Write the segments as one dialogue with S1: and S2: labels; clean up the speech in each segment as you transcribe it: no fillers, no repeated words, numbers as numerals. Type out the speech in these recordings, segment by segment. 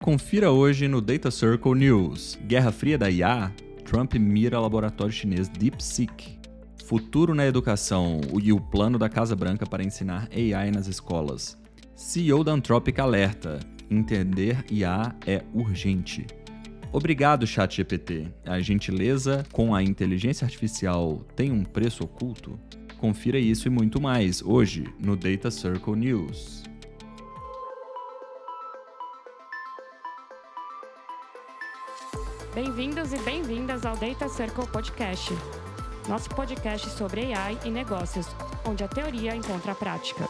S1: Confira hoje no Data Circle News. Guerra Fria da IA, Trump mira laboratório chinês DeepSeek. Futuro na educação e o plano da Casa Branca para ensinar AI nas escolas. CEO da Anthropic alerta, entender IA é urgente. Obrigado, ChatGPT. A gentileza com a inteligência artificial tem um preço oculto? Confira isso e muito mais hoje no Data Circle News.
S2: Bem-vindos e bem-vindas ao Data Circle Podcast, nosso podcast sobre AI e negócios, onde a teoria encontra a prática.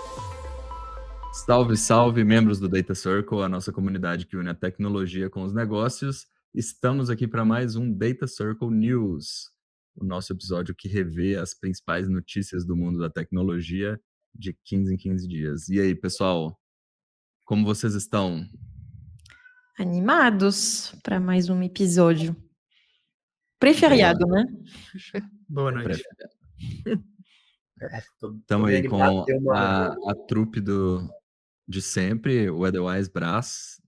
S1: Salve, salve, membros do Data Circle, a nossa comunidade que une a tecnologia com os negócios. Estamos aqui para mais um Data Circle News, o nosso episódio que revê as principais notícias do mundo da tecnologia de 15 em 15 dias. E aí, pessoal, como vocês estão?
S3: Animados para mais um episódio. Preferiado, né?
S4: Boa noite.
S1: Estamos aí com a trupe de sempre, o Edelweiss Brás,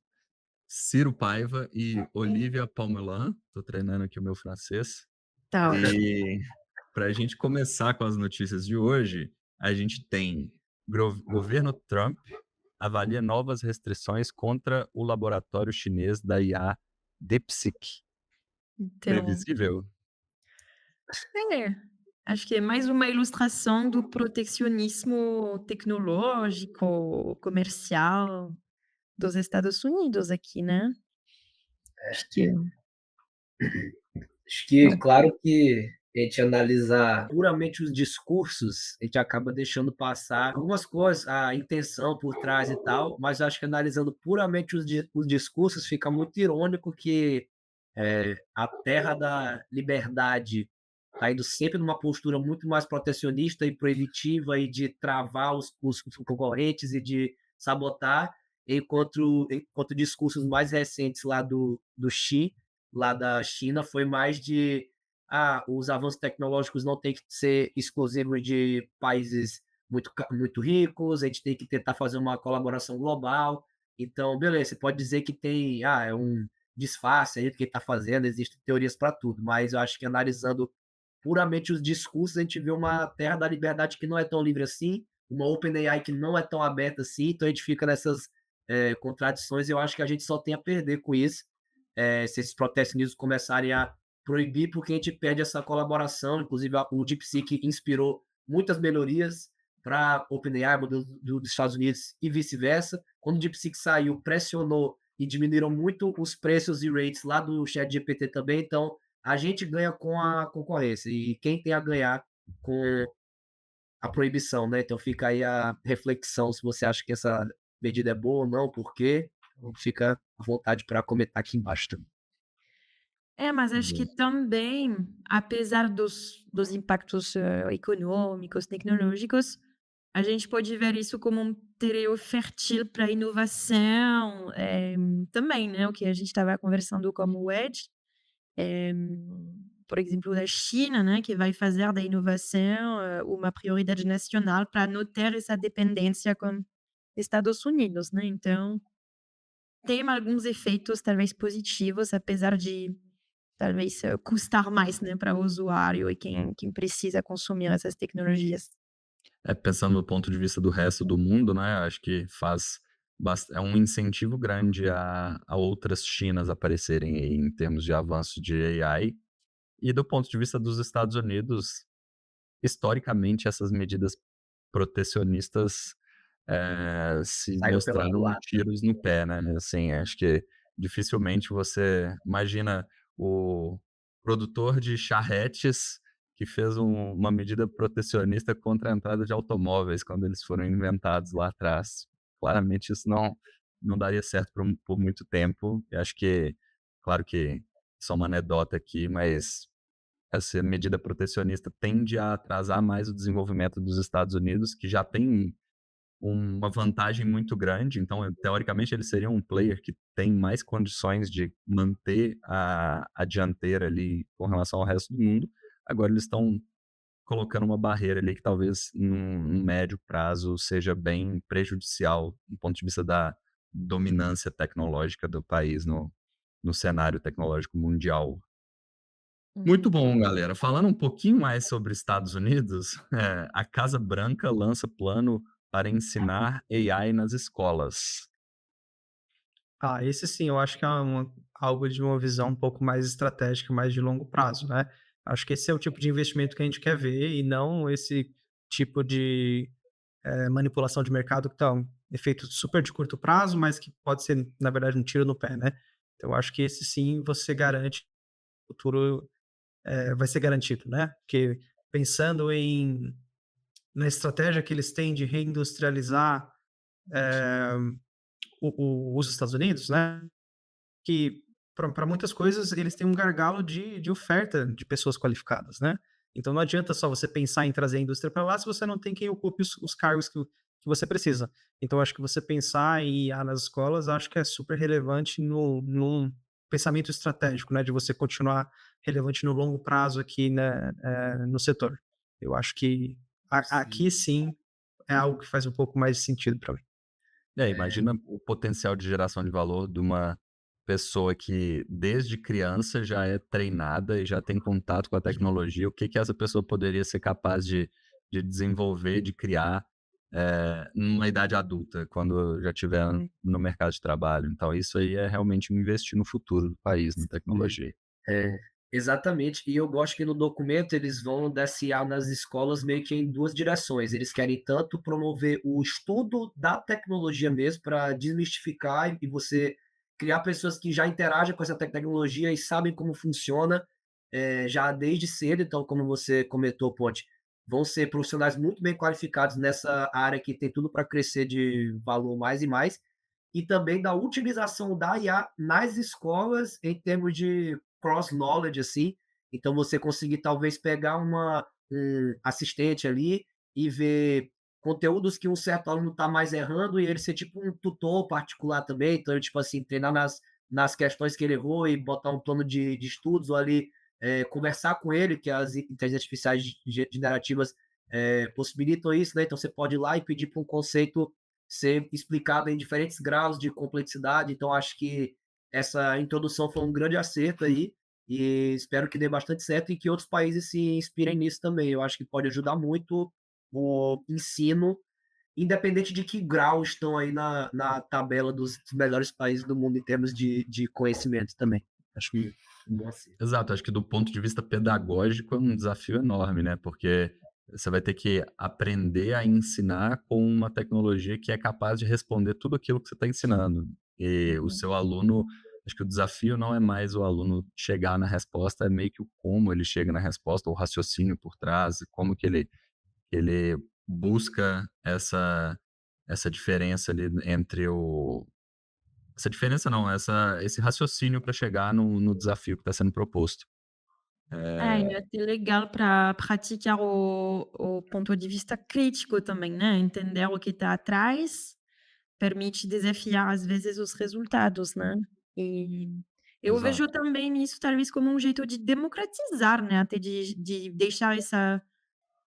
S1: Ciro Paiva e Olivia Palmelan. Estou treinando aqui o meu francês.
S3: Tá.
S1: E para a gente começar com as notícias de hoje, a gente tem governo Trump avalia novas restrições contra o laboratório chinês da IA DeepSeek.
S3: Então,
S1: Previsível?
S3: acho que é mais uma ilustração do protecionismo tecnológico, comercial dos Estados Unidos aqui, né?
S4: Acho que, claro que a gente analisar puramente os discursos, a gente acaba deixando passar algumas coisas, a intenção por trás e tal, mas eu acho que analisando puramente os discursos fica muito irônico que a terra da liberdade está indo sempre numa postura muito mais protecionista e proibitiva e de travar os concorrentes e de sabotar, enquanto discursos mais recentes lá do Xi, lá da China, foi mais de os avanços tecnológicos não tem que ser exclusivos de países muito ricos, a gente tem que tentar fazer uma colaboração global. Então, beleza, você pode dizer que tem é um disfarce aí do que está fazendo, existem teorias para tudo, mas eu acho que analisando puramente os discursos, a gente vê uma terra da liberdade que não é tão livre assim, uma OpenAI que não é tão aberta assim, então a gente fica nessas contradições, e eu acho que a gente só tem a perder com isso, se esses protecionismos começarem a proibir, porque a gente perde essa colaboração. Inclusive o DeepSeek inspirou muitas melhorias para OpenAI, modelo dos Estados Unidos e vice-versa. Quando o DeepSeek saiu, pressionou e diminuíram muito os preços e rates lá do ChatGPT também, então a gente ganha com a concorrência, e quem tem a ganhar com a proibição, né? Então fica aí a reflexão, se você acha que essa medida é boa ou não, por quê? Fica à vontade para comentar aqui embaixo também.
S3: Mas acho que também, apesar dos impactos econômicos, tecnológicos, a gente pode ver isso como um terreno fértil para inovação, também, né? O que a gente estava conversando como o Edge, por exemplo, da China, né? Que vai fazer da inovação uma prioridade nacional para não ter essa dependência com Estados Unidos, né? Então, tem alguns efeitos talvez positivos, apesar de talvez custar mais, né, para o usuário e quem precisa consumir essas tecnologias.
S1: Pensando do ponto de vista do resto do mundo, né, acho que é um incentivo grande a outras Chinas aparecerem aí em termos de avanço de AI. E do ponto de vista dos Estados Unidos, historicamente, essas medidas protecionistas se mostraram tiros no pé, né? Assim, acho que dificilmente você imagina o produtor de charretes que fez uma medida protecionista contra a entrada de automóveis quando eles foram inventados lá atrás. Claramente isso não daria certo por muito tempo. Eu acho que, claro que só uma anedota aqui, mas essa medida protecionista tende a atrasar mais o desenvolvimento dos Estados Unidos, que já tem uma vantagem muito grande. Então, teoricamente, eles seriam um player que tem mais condições de manter a dianteira ali com relação ao resto do mundo. Agora eles estão colocando uma barreira ali que talvez num médio prazo seja bem prejudicial do ponto de vista da dominância tecnológica do país no cenário tecnológico mundial. Muito bom, galera. Falando um pouquinho mais sobre Estados Unidos, a Casa Branca lança plano para ensinar AI nas escolas.
S5: Ah, esse sim, eu acho que é algo de uma visão um pouco mais estratégica, mais de longo prazo, né? Acho que esse é o tipo de investimento que a gente quer ver e não esse tipo de manipulação de mercado que tá um efeito super de curto prazo, mas que pode ser, na verdade, um tiro no pé, né? Então, eu acho que esse sim você garante o futuro vai ser garantido, né? Porque pensando na estratégia que eles têm de reindustrializar os Estados Unidos, né? Que para muitas coisas eles têm um gargalo de oferta de pessoas qualificadas, né? Então não adianta só você pensar em trazer a indústria para lá se você não tem quem ocupe os cargos que você precisa. Então acho que você pensar em IA nas escolas, acho que é super relevante num pensamento estratégico, né? De você continuar relevante no longo prazo aqui, né, no setor. Eu acho que aqui sim é algo que faz um pouco mais de sentido para mim.
S1: Imagina o potencial de geração de valor de uma pessoa que desde criança já é treinada e já tem contato com a tecnologia, o que essa pessoa poderia ser capaz de desenvolver, de criar numa idade adulta, quando já estiver no mercado de trabalho. Então isso aí é realmente investir no futuro do país, na tecnologia.
S4: Exatamente, e eu gosto que no documento eles vão dessa IA nas escolas meio que em duas direções. Eles querem tanto promover o estudo da tecnologia mesmo, para desmistificar e você criar pessoas que já interagem com essa tecnologia e sabem como funciona, já desde cedo. Então, como você comentou, Ponte, vão ser profissionais muito bem qualificados nessa área que tem tudo para crescer de valor mais e mais, e também da utilização da IA nas escolas em termos de cross-knowledge, assim. Então você conseguir talvez pegar um assistente ali e ver conteúdos que um certo aluno está mais errando e ele ser tipo um tutor particular também. Então, tipo assim, treinar nas questões que ele errou e botar um plano de estudos ou ali conversar com ele, que as inteligências artificiais generativas possibilitam isso, né? Então você pode ir lá e pedir para um conceito ser explicado em diferentes graus de complexidade. Então acho que essa introdução foi um grande acerto aí, e espero que dê bastante certo e que outros países se inspirem nisso também. Eu acho que pode ajudar muito o ensino, independente de que grau estão aí na tabela dos melhores países do mundo em termos de conhecimento também. Acho que um bom acerto.
S1: Exato, acho que do ponto de vista pedagógico é um desafio enorme, né? Porque você vai ter que aprender a ensinar com uma tecnologia que é capaz de responder tudo aquilo que você está ensinando. E o seu aluno, acho que o desafio não é mais o aluno chegar na resposta, é meio que o como ele chega na resposta, o raciocínio por trás, e como que ele busca essa diferença ali entre essa diferença não, esse raciocínio para chegar no desafio que está sendo proposto.
S3: E até legal para praticar o ponto de vista crítico também, né, entender o que está atrás, permite desafiar às vezes os resultados, né. E eu
S1: Exato.
S3: vejo também isso talvez como um jeito de democratizar, né, até de deixar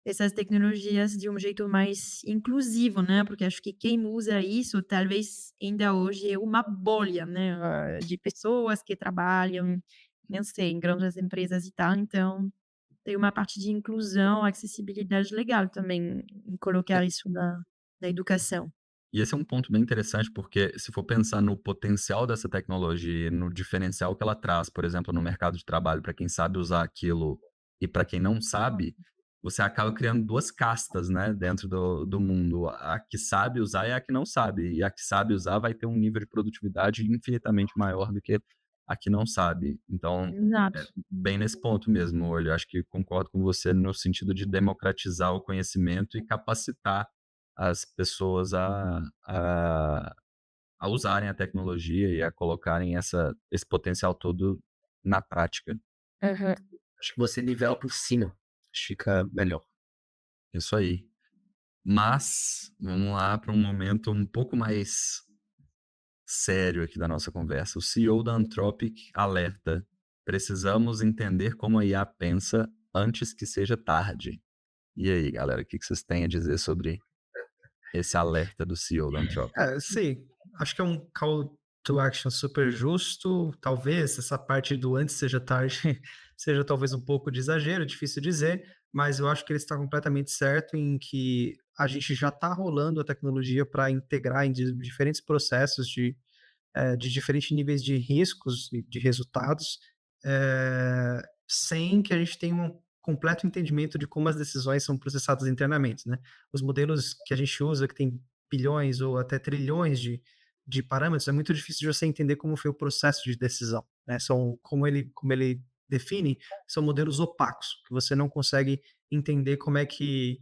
S3: essas tecnologias de um jeito mais inclusivo, né, porque acho que quem usa isso talvez ainda hoje é uma bolha, né, de pessoas que trabalham, não sei, em grandes empresas e tal, então tem uma parte de inclusão, acessibilidade legal também em colocar isso na educação.
S1: E esse é um ponto bem interessante, porque se for pensar no potencial dessa tecnologia, no diferencial que ela traz, por exemplo, no mercado de trabalho, para quem sabe usar aquilo e para quem não sabe, você acaba criando duas castas, né, dentro do mundo. A que sabe usar e a que não sabe. E a que sabe usar vai ter um nível de produtividade infinitamente maior do que a que não sabe. Então,
S3: Exato.
S1: bem nesse ponto mesmo, Olho. Acho que concordo com você no sentido de democratizar o conhecimento e capacitar as pessoas a usarem a tecnologia e a colocarem esse potencial todo na prática.
S3: Aham.
S4: Acho que você nivela por cima, acho que fica melhor.
S1: Isso aí. Mas, vamos lá para um momento um pouco mais sério aqui da nossa conversa. O CEO da Anthropic alerta: precisamos entender como a IA pensa antes que seja tarde. E aí, galera, o que vocês têm a dizer sobre esse alerta do CEO da Anthropic?
S5: Sim, acho que é um call to action super justo. Talvez essa parte do antes seja tarde seja talvez um pouco de exagero, difícil dizer, mas eu acho que ele está completamente certo em que a gente já está rolando a tecnologia para integrar em diferentes processos de diferentes níveis de riscos e de resultados, sem que a gente tenha um completo entendimento de como as decisões são processadas internamente, né? Os modelos que a gente usa, que tem bilhões ou até trilhões de parâmetros, é muito difícil de você entender como foi o processo de decisão, né? São, como ele define, são modelos opacos, que você não consegue entender como é que,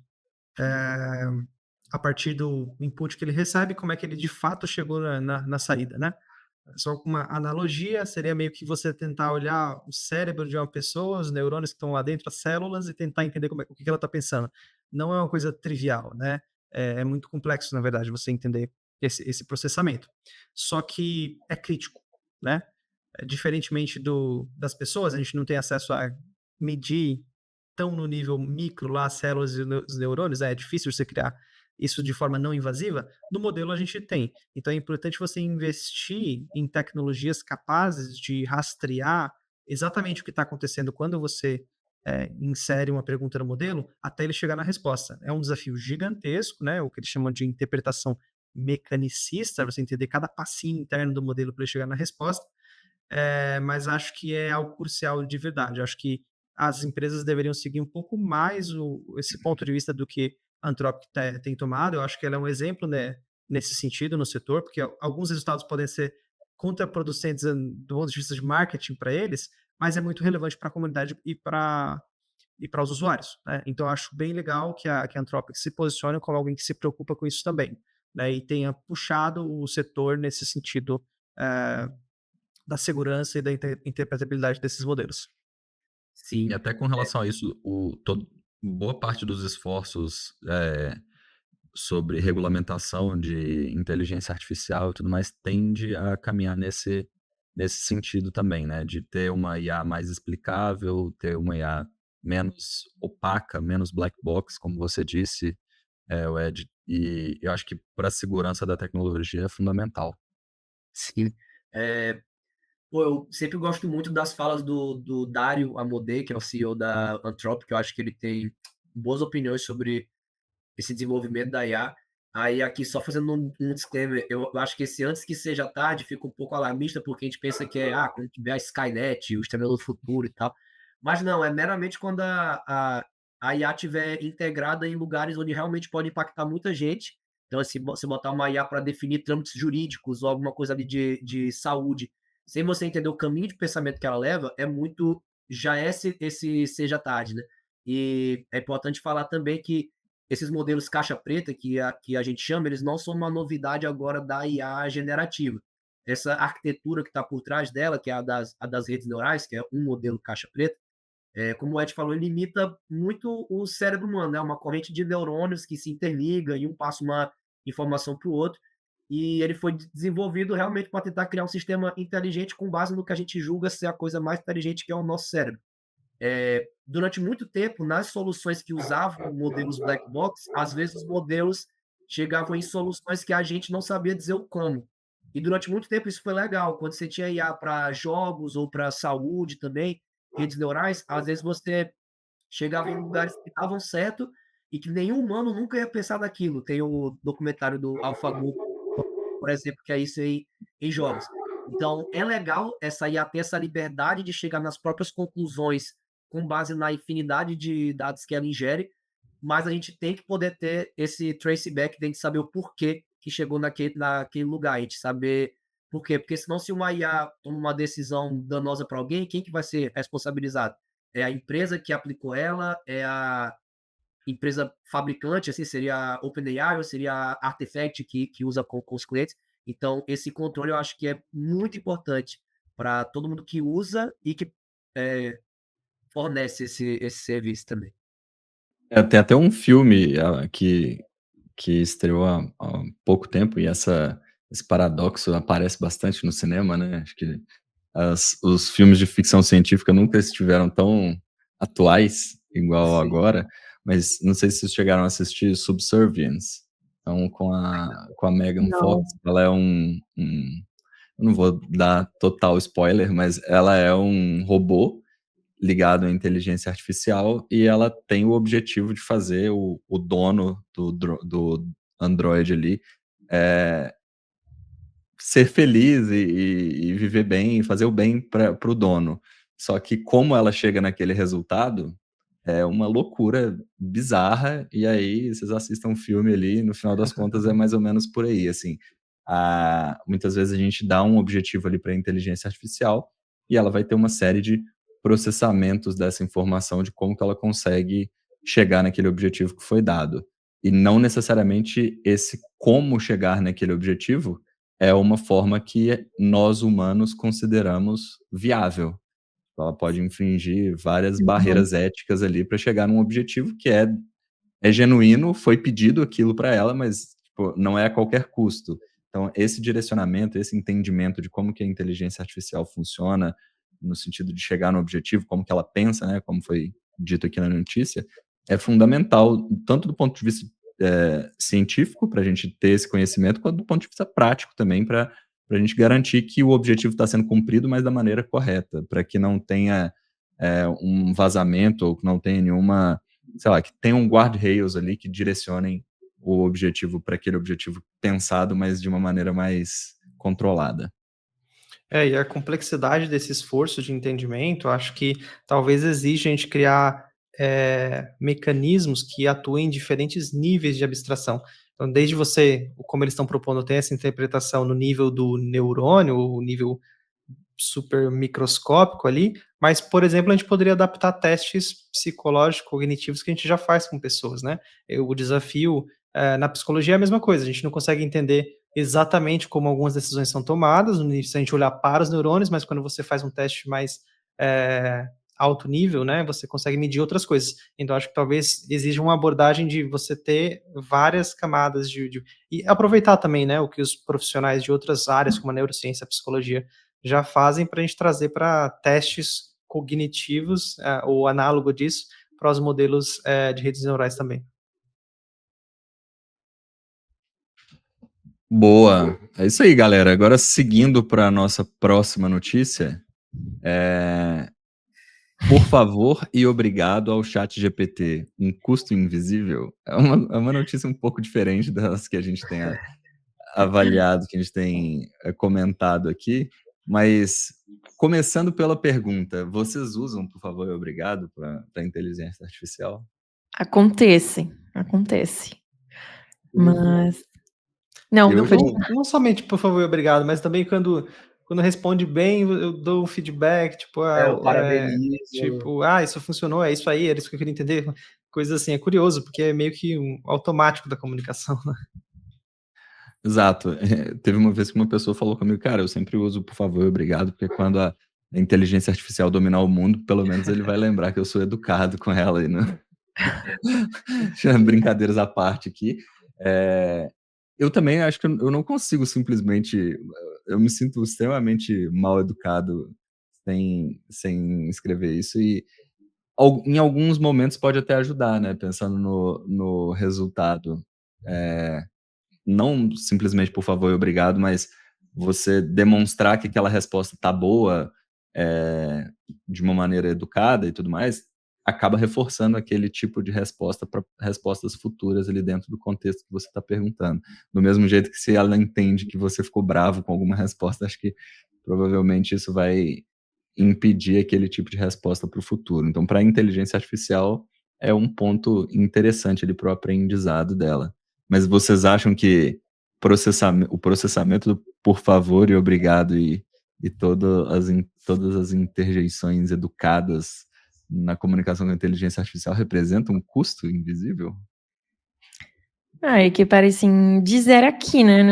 S5: a partir do input que ele recebe, como é que ele de fato chegou na saída, né? Só com uma analogia, seria meio que você tentar olhar o cérebro de uma pessoa, os neurônios que estão lá dentro, as células, e tentar entender o que ela está pensando. Não é uma coisa trivial, né? É muito complexo, na verdade, você entender esse processamento. Só que é crítico, né? Diferentemente das pessoas, a gente não tem acesso a medir tão no nível micro lá as células e os neurônios, é difícil você criar isso de forma não invasiva. No modelo a gente tem. Então é importante você investir em tecnologias capazes de rastrear exatamente o que está acontecendo quando você insere uma pergunta no modelo, até ele chegar na resposta. É um desafio gigantesco, né? O que eles chamam de interpretação mecanicista, você entender cada passinho interno do modelo para ele chegar na resposta. Mas acho que é algo crucial de verdade. Acho que as empresas deveriam seguir um pouco mais esse ponto de vista do que a Anthropic tem tomado. Eu acho que ela é um exemplo, né, nesse sentido no setor, porque alguns resultados podem ser contraproducentes do ponto de vista de marketing para eles, mas é muito relevante para a comunidade e para os usuários, né? Então, eu acho bem legal que a Anthropic se posicione como alguém que se preocupa com isso também, né, e tenha puxado o setor nesse sentido, da segurança e da interpretabilidade desses modelos.
S1: E
S4: Sim.
S1: até com relação a isso, boa parte dos esforços sobre regulamentação de inteligência artificial e tudo mais tende a caminhar nesse sentido também, né? De ter uma IA mais explicável, ter uma IA menos opaca, menos black box, como você disse, o Ed. E eu acho que para a segurança da tecnologia é fundamental.
S4: Sim. Pô, eu sempre gosto muito das falas do Dario Amodei, que é o CEO da Anthropic, eu acho que ele tem boas opiniões sobre esse desenvolvimento da IA. Aí aqui, só fazendo um disclaimer, eu acho que esse antes que seja tarde fica um pouco alarmista, porque a gente pensa que quando tiver a Skynet, o Exterminador do Futuro e tal. Mas não, é meramente quando a IA estiver integrada em lugares onde realmente pode impactar muita gente. Então, se você botar uma IA para definir trâmites jurídicos ou alguma coisa ali de saúde, sem você entender o caminho de pensamento que ela leva, já é esse seja tarde, né? E é importante falar também que esses modelos caixa preta que a gente chama, eles não são uma novidade agora da IA generativa. Essa arquitetura que está por trás dela, que é a das redes neurais, que é um modelo caixa preta, como o Ed falou, ele imita muito o cérebro humano, né? Uma corrente de neurônios que se interliga e um passa uma informação para o outro. E ele foi desenvolvido realmente para tentar criar um sistema inteligente com base no que a gente julga ser a coisa mais inteligente, que é o nosso cérebro. Durante muito tempo, nas soluções que usavam modelos black box, às vezes os modelos chegavam em soluções que a gente não sabia dizer o como. E durante muito tempo isso foi legal. Quando você tinha IA para jogos ou para saúde também, redes neurais, às vezes você chegava em lugares que estavam certo e que nenhum humano nunca ia pensar naquilo. Tem o documentário do AlphaGo, por exemplo, que é isso aí em jogos. Então, é legal essa IA ter essa liberdade de chegar nas próprias conclusões com base na infinidade de dados que ela ingere, mas a gente tem que poder ter esse traceback, tem que saber o porquê que chegou naquele lugar, a gente saber por quê. Porque senão, se uma IA toma uma decisão danosa para alguém, quem que vai ser responsabilizado? É a empresa que aplicou ela? É a empresa fabricante, assim, seria a OpenAI ou seria a Artifact que usa com os clientes? Então, esse controle eu acho que é muito importante para todo mundo que usa e que fornece esse serviço também.
S1: Tem até um filme que estreou há pouco tempo e esse paradoxo aparece bastante no cinema, né? Acho que os filmes de ficção científica nunca estiveram tão atuais igual
S4: Sim.
S1: agora, mas não sei se vocês chegaram a assistir Subservience. Então, com a Megan
S3: Não.
S1: Fox, ela é eu não vou dar total spoiler, mas ela é um robô ligado à inteligência artificial e ela tem o objetivo de fazer o dono do Android ali, eh, ser feliz e viver bem, e fazer o bem para o dono. Só que como ela chega naquele resultado, é uma loucura bizarra, e aí vocês assistam o filme ali, no final das contas é mais ou menos por aí, assim. Muitas vezes a gente dá um objetivo ali para a inteligência artificial, e ela vai ter uma série de processamentos dessa informação de como que ela consegue chegar naquele objetivo que foi dado. E não necessariamente esse como chegar naquele objetivo é uma forma que nós humanos consideramos viável. Ela pode infringir várias
S3: Uhum.
S1: barreiras éticas ali para chegar num objetivo que é genuíno, foi pedido aquilo para ela, mas, tipo, não é a qualquer custo. Então, esse direcionamento, esse entendimento de como que a inteligência artificial funciona, no sentido de chegar no objetivo, como que ela pensa, né, como foi dito aqui na notícia, é fundamental, tanto do ponto de vista, científico, para a gente ter esse conhecimento, quanto do ponto de vista prático também, para a gente garantir que o objetivo está sendo cumprido, mas da maneira correta, para que não tenha, um vazamento ou que não tenha nenhuma, sei lá, que tenham guardrails ali que direcionem o objetivo para aquele objetivo pensado, mas de uma maneira mais controlada.
S5: E a complexidade desse esforço de entendimento, acho que talvez exija a gente criar mecanismos que atuem em diferentes níveis de abstração. Então, desde você, como eles estão propondo, ter essa interpretação no nível do neurônio, o nível super microscópico ali, mas, por exemplo, a gente poderia adaptar testes psicológicos, cognitivos que a gente já faz com pessoas, né? O desafio na psicologia é a mesma coisa, a gente não consegue entender exatamente como algumas decisões são tomadas, se a gente olhar para os neurônios, mas quando você faz um teste mais eh, alto nível, né, você consegue medir outras coisas. Então, acho que talvez exija uma abordagem de você ter várias camadas e aproveitar também, né, o que os profissionais de outras áreas, como a neurociência, a psicologia, já fazem para a gente trazer para testes cognitivos, ou análogo disso, para os modelos, de redes neurais também.
S1: Boa. É isso aí, galera. Agora seguindo para a nossa próxima notícia, eh, por favor e obrigado ao ChatGPT, um custo invisível? É uma notícia um pouco diferente das que a gente tem avaliado, que a gente tem, comentado aqui, mas começando pela pergunta, vocês usam por favor e obrigado para inteligência artificial?
S3: Acontece. Mas não,
S1: Eu já
S3: pode
S5: Não somente por favor e obrigado, mas também quando responde bem, eu dou um feedback, tipo,
S4: Eu parabenizo.
S5: tipo: "Ah, isso funcionou, é isso aí, era isso que eu queria entender", coisas assim. É curioso, porque é meio que um automático da comunicação, né.
S1: Exato. Teve uma vez que uma pessoa falou comigo: "Cara, eu sempre uso por favor e obrigado, porque quando a inteligência artificial dominar o mundo, pelo menos ele vai lembrar que eu sou educado com ela e não". Brincadeiras à parte aqui. Eu também acho que eu não consigo simplesmente, eu me sinto extremamente mal educado sem escrever isso e em alguns momentos pode até ajudar, né, pensando no resultado. Não simplesmente por favor e obrigado, mas você demonstrar que aquela resposta tá boa, de uma maneira educada e tudo mais, acaba reforçando aquele tipo de resposta para respostas futuras ali dentro do contexto que você está perguntando. Do mesmo jeito que se ela entende que você ficou bravo com alguma resposta, acho que provavelmente isso vai impedir aquele tipo de resposta para o futuro. Então, para a inteligência artificial, é um ponto interessante ali para o aprendizado dela. Mas vocês acham que o processamento do por favor e obrigado e todas as interjeições educadas na comunicação com a inteligência artificial representam um custo invisível?
S3: É que parecem dizer aqui, né,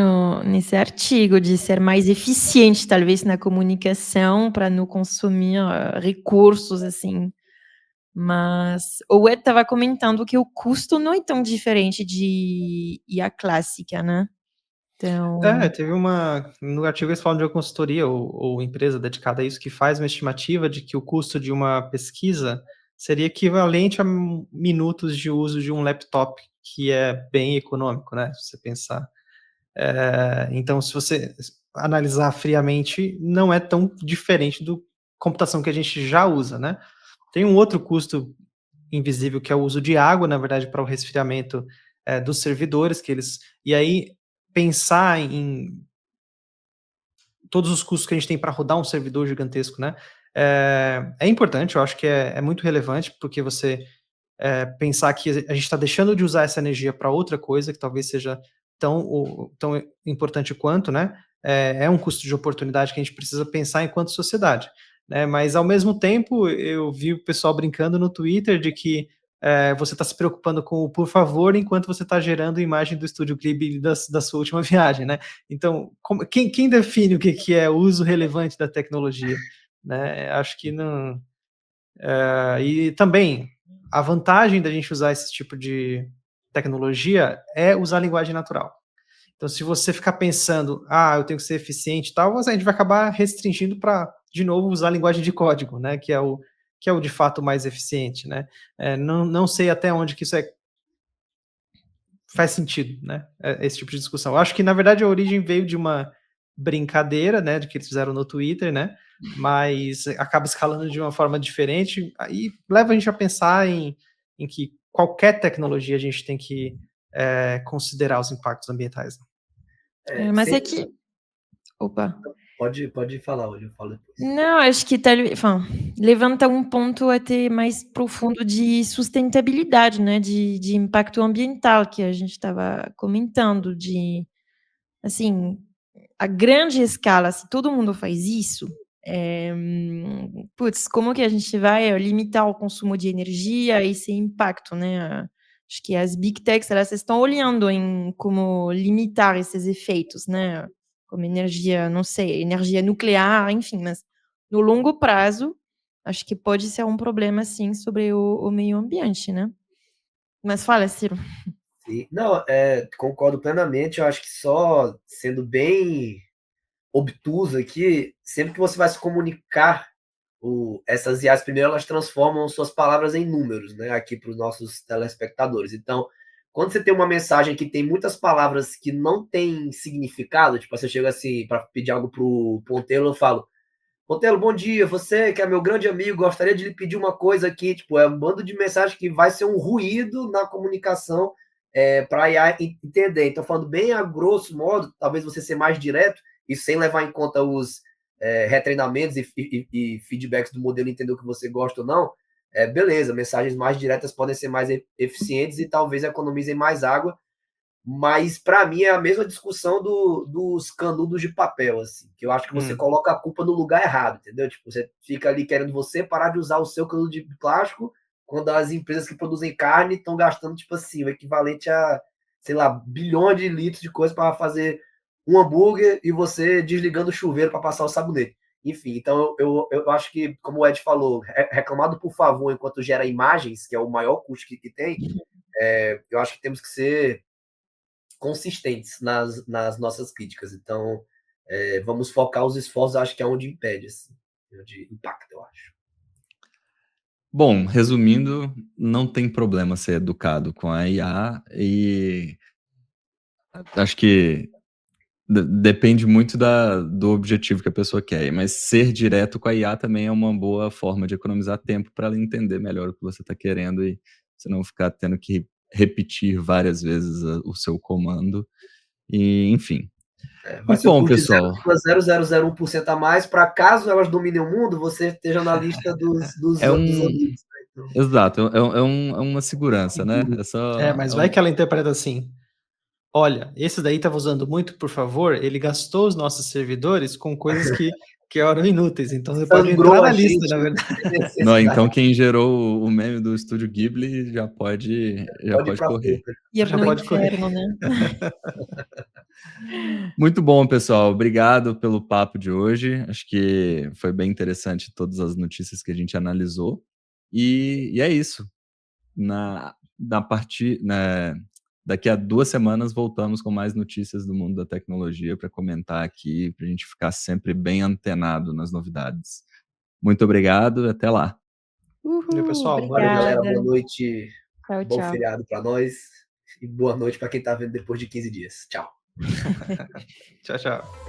S3: nesse artigo, de ser mais eficiente, talvez, na comunicação, para não consumir, recursos, assim. Mas o Ed estava comentando que o custo não é tão diferente de IA clássica, né. Então
S5: Teve no artigo eles falam de uma consultoria ou empresa dedicada a isso, que faz uma estimativa de que o custo de uma pesquisa seria equivalente a minutos de uso de um laptop, que é bem econômico, né? Se você pensar. Então, se você analisar friamente, não é tão diferente do computação que a gente já usa, né? Tem um outro custo invisível, que é o uso de água, na verdade, para o resfriamento dos servidores, e aí pensar em todos os custos que a gente tem para rodar um servidor gigantesco, né? É importante, eu acho que é muito relevante, porque você pensar que a gente está deixando de usar essa energia para outra coisa, que talvez seja tão importante quanto, né? É um custo de oportunidade que a gente precisa pensar enquanto sociedade, né? Mas, ao mesmo tempo, eu vi o pessoal brincando no Twitter de que você está se preocupando com o por favor, enquanto você está gerando imagem do Estúdio Ghibli da sua última viagem, né? Então, quem define o que é o uso relevante da tecnologia? Né? Acho que não... E também, a vantagem da gente usar esse tipo de tecnologia é usar a linguagem natural. Então, se você ficar pensando, eu tenho que ser eficiente e tal, a gente vai acabar restringindo para, de novo, usar a linguagem de código, né? Que é o de fato mais eficiente, né? Não sei até onde que isso faz sentido, né? Esse tipo de discussão. Eu acho que, na verdade, a origem veio de uma brincadeira, né? De que eles fizeram no Twitter, né? Mas acaba escalando de uma forma diferente, aí leva a gente a pensar em que qualquer tecnologia a gente tem que considerar os impactos ambientais.
S3: Mas é que... Opa.
S4: Pode falar, hoje eu falo depois.
S3: Não, acho que levanta um ponto até mais profundo de sustentabilidade, né? De impacto ambiental que a gente estava comentando, assim, a grande escala, se todo mundo faz isso, como que a gente vai limitar o consumo de energia e esse impacto, né? Acho que as big techs, elas estão olhando em como limitar esses efeitos, né? Como energia, não sei, energia nuclear, enfim, mas no longo prazo, acho que pode ser um problema, sim, sobre o meio ambiente, né? Mas fala, Ciro.
S4: Sim. Não, concordo plenamente. Eu acho que só sendo bem obtuso aqui, sempre que você vai se comunicar, essas IAs, primeiro, elas transformam suas palavras em números, né? Aqui para os nossos telespectadores. Então, quando você tem uma mensagem que tem muitas palavras que não têm significado, tipo, você chega assim, para pedir algo pro Pontelo, eu falo: Pontelo, bom dia, você que é meu grande amigo, gostaria de lhe pedir uma coisa aqui, tipo, é um bando de mensagem que vai ser um ruído na comunicação para a IA entender. Então, falando bem a grosso modo, talvez você ser mais direto, e sem levar em conta os retreinamentos e feedbacks do modelo, entender o que você gosta ou não, beleza, mensagens mais diretas podem ser mais eficientes e talvez economizem mais água, mas para mim é a mesma discussão dos canudos de papel, assim, que eu acho que você coloca a culpa no lugar errado, entendeu? Tipo, você fica ali querendo você parar de usar o seu canudo de plástico, quando as empresas que produzem carne estão gastando, tipo assim, o equivalente a, sei lá, bilhões de litros de coisa para fazer um hambúrguer e você desligando o chuveiro para passar o sabonete. Enfim, então eu acho que, como o Ed falou, reclamado por favor enquanto gera imagens, que é o maior custo que tem, eu acho que temos que ser consistentes nas nossas críticas. Então, vamos focar os esforços, acho que é onde impede, assim, onde impacta, eu acho.
S1: Bom, resumindo, não tem problema ser educado com a IA e acho que depende muito do objetivo que a pessoa quer, mas ser direto com a IA também é uma boa forma de economizar tempo para ela entender melhor o que você está querendo e você não ficar tendo que repetir várias vezes o seu comando. E, enfim.
S4: Vai
S1: Muito
S4: ser o
S1: bom,
S4: custo de
S1: pessoal.
S4: 0,0001% a mais, para caso elas dominem o mundo, você esteja na lista dos amigos. Né? Então...
S1: Exato, é uma segurança, né?
S5: Mas vai que ela interpreta assim: olha, esse daí estava usando muito, por favor, ele gastou os nossos servidores com coisas que eram inúteis, então você pode entrar na lista, na verdade.
S1: Não, então quem gerou o meme do Estúdio Ghibli já pode correr.
S3: E já pode correr, né?
S1: Muito bom, pessoal. Obrigado pelo papo de hoje. Acho que foi bem interessante todas as notícias que a gente analisou. E é isso. Daqui a 2 semanas voltamos com mais notícias do mundo da tecnologia para comentar aqui, para a gente ficar sempre bem antenado nas novidades. Muito obrigado e até lá.
S5: Valeu, pessoal.
S4: Valeu, galera.
S3: Obrigada.
S4: Boa noite.
S2: Tchau,
S4: Bom
S2: tchau.
S4: feriado para nós. E boa noite para quem tá vendo depois de 15 dias. Tchau.
S5: Tchau, tchau.